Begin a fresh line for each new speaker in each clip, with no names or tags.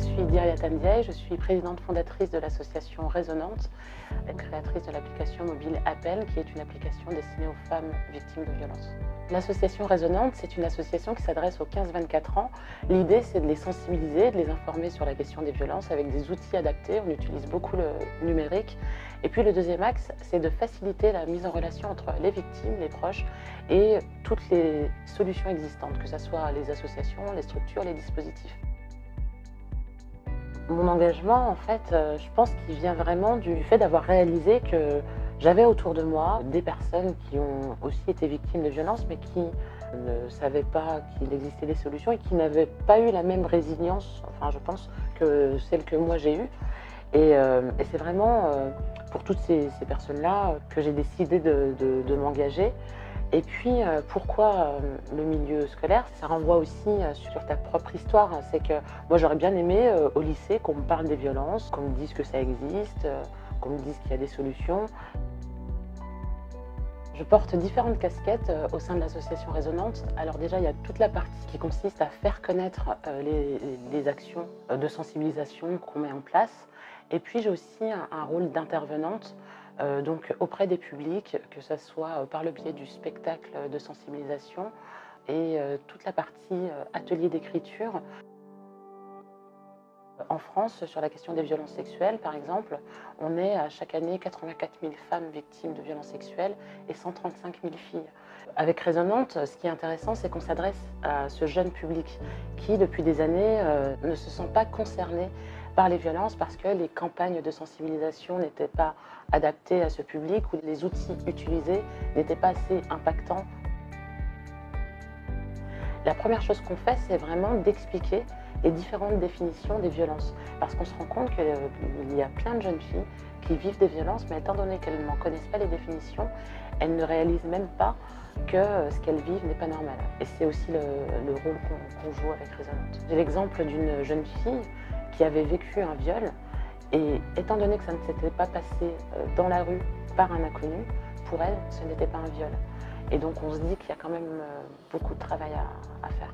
suis Diriata Ndiaye, je suis présidente fondatrice de l'association Résonante, créatrice de l'application mobile Appel, qui est une application destinée aux femmes victimes de violences. L'association Résonante, c'est une association qui s'adresse aux 15-24 ans. L'idée, c'est de les sensibiliser, de les informer sur la question des violences avec des outils adaptés. On utilise beaucoup le numérique. Et puis le deuxième axe, c'est de faciliter la mise en relation entre les victimes, les proches et toutes les solutions existantes, que ce soit les associations, les structures, les dispositifs. Mon engagement, en fait, je pense qu'il vient vraiment du fait d'avoir réalisé que j'avais autour de moi des personnes qui ont aussi été victimes de violences, mais qui ne savaient pas qu'il existait des solutions et qui n'avaient pas eu la même résilience, enfin je pense, que celle que moi j'ai eue. Et c'est vraiment pour toutes ces personnes-là que j'ai décidé de m'engager. Et puis, pourquoi le milieu scolaire? Ça renvoie aussi sur ta propre histoire. C'est que moi, j'aurais bien aimé au lycée qu'on me parle des violences, qu'on me dise que ça existe, qu'on me dise qu'il y a des solutions. Je porte différentes casquettes au sein de l'association Résonante. Alors déjà, il y a toute la partie qui consiste à faire connaître les actions de sensibilisation qu'on met en place. Et puis, j'ai aussi un rôle d'intervenante. Donc auprès des publics, que ce soit par le biais du spectacle de sensibilisation et toute la partie atelier d'écriture. En France, sur la question des violences sexuelles, par exemple, on est à chaque année 84 000 femmes victimes de violences sexuelles et 135 000 filles. Avec Résonante, ce qui est intéressant, c'est qu'on s'adresse à ce jeune public qui, depuis des années, ne se sent pas concerné par les violences parce que les campagnes de sensibilisation n'étaient pas adaptées à ce public ou les outils utilisés n'étaient pas assez impactants. La première chose qu'on fait, c'est vraiment d'expliquer les différentes définitions des violences. Parce qu'on se rend compte qu'il y a plein de jeunes filles qui vivent des violences, mais étant donné qu'elles n'en connaissent pas les définitions, elles ne réalisent même pas que ce qu'elles vivent n'est pas normal. Et c'est aussi le rôle qu'on joue avec Résonante. J'ai l'exemple d'une jeune fille qui avait vécu un viol, et étant donné que ça ne s'était pas passé dans la rue par un inconnu, pour elle, ce n'était pas un viol. Et donc on se dit qu'il y a quand même beaucoup de travail à faire.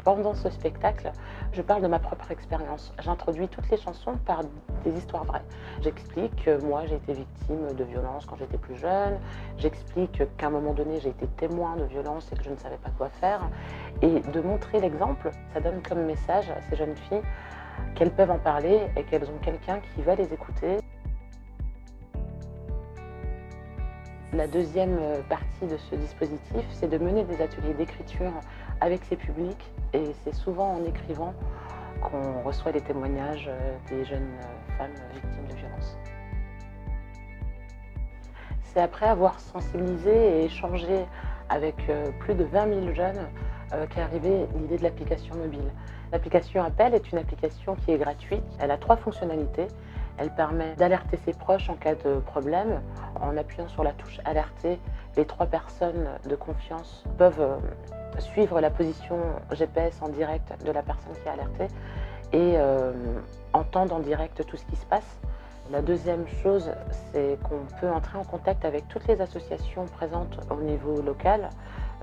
Pendant ce spectacle, je parle de ma propre expérience. J'introduis toutes les chansons par des histoires vraies. J'explique que moi j'ai été victime de violences quand j'étais plus jeune. J'explique qu'à un moment donné j'ai été témoin de violences et que je ne savais pas quoi faire. Et de montrer l'exemple, ça donne comme message à ces jeunes filles qu'elles peuvent en parler et qu'elles ont quelqu'un qui va les écouter. La deuxième partie de ce dispositif, c'est de mener des ateliers d'écriture avec ces publics, et c'est souvent en écrivant qu'on reçoit les témoignages des jeunes femmes victimes de violences. C'est après avoir sensibilisé et échangé avec plus de 20 000 jeunes qu'est arrivée l'idée de l'application mobile. L'application Appel est une application qui est gratuite. Elle a 3 fonctionnalités. Elle permet d'alerter ses proches en cas de problème. En appuyant sur la touche alerter, les 3 personnes de confiance peuvent suivre la position GPS en direct de la personne qui est alertée et entendre en direct tout ce qui se passe. La deuxième chose, c'est qu'on peut entrer en contact avec toutes les associations présentes au niveau local,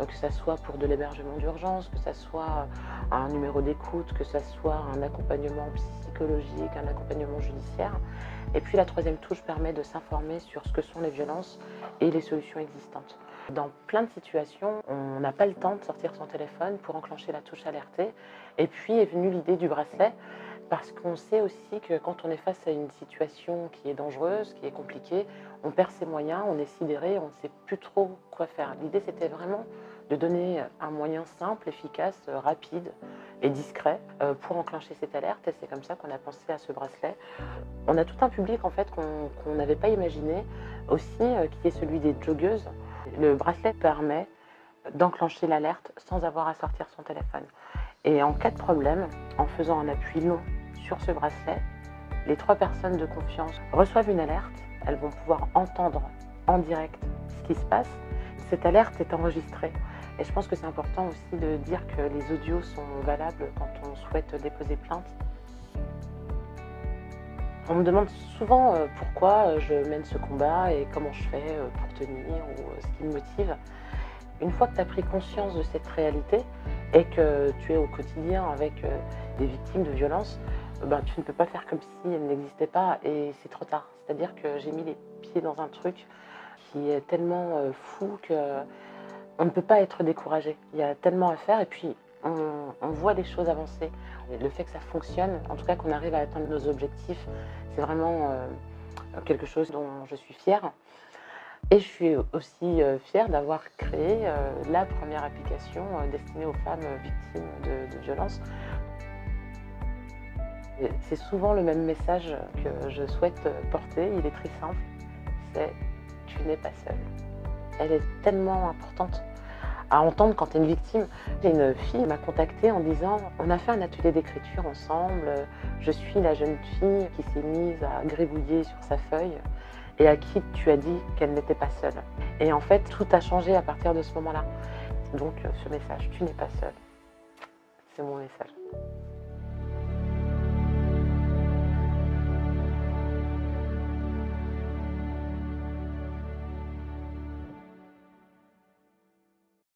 que ce soit pour de l'hébergement d'urgence, que ce soit un numéro d'écoute, que ce soit un accompagnement psychologique, un accompagnement judiciaire. Et puis la troisième touche permet de s'informer sur ce que sont les violences et les solutions existantes. Dans plein de situations, on n'a pas le temps de sortir son téléphone pour enclencher la touche alerter. Et puis est venue l'idée du bracelet, parce qu'on sait aussi que quand on est face à une situation qui est dangereuse, qui est compliquée, on perd ses moyens, on est sidéré, on ne sait plus trop quoi faire. L'idée, c'était vraiment de donner un moyen simple, efficace, rapide et discret pour enclencher cette alerte, et c'est comme ça qu'on a pensé à ce bracelet. On a tout un public en fait qu'on n'avait pas imaginé aussi, qui est celui des joggeuses. Le bracelet permet d'enclencher l'alerte sans avoir à sortir son téléphone. Et en cas de problème, en faisant un appui long sur ce bracelet, les 3 personnes de confiance reçoivent une alerte. Elles vont pouvoir entendre en direct ce qui se passe. Cette alerte est enregistrée. Et je pense que c'est important aussi de dire que les audios sont valables quand on souhaite déposer plainte. On me demande souvent pourquoi je mène ce combat et comment je fais pour tenir ou ce qui me motive. Une fois que tu as pris conscience de cette réalité et que tu es au quotidien avec des victimes de violences, tu ne peux pas faire comme si elles n'existaient pas et c'est trop tard. C'est-à-dire que j'ai mis les pieds dans un truc qui est tellement fou qu'on ne peut pas être découragé. Il y a tellement à faire et puis on voit les choses avancer. Et le fait que ça fonctionne, en tout cas qu'on arrive à atteindre nos objectifs, c'est vraiment quelque chose dont je suis fière. Et je suis aussi fière d'avoir créé la première application destinée aux femmes victimes de violences. C'est souvent le même message que je souhaite porter, il est très simple, c'est « tu n'es pas seule ». Elle est tellement importante à entendre quand tu es une victime. Une fille m'a contactée en disant « on a fait un atelier d'écriture ensemble, je suis la jeune fille qui s'est mise à gribouiller sur sa feuille et à qui tu as dit qu'elle n'était pas seule ». Et en fait, tout a changé à partir de ce moment-là. Donc ce message « tu n'es pas seule », c'est mon message.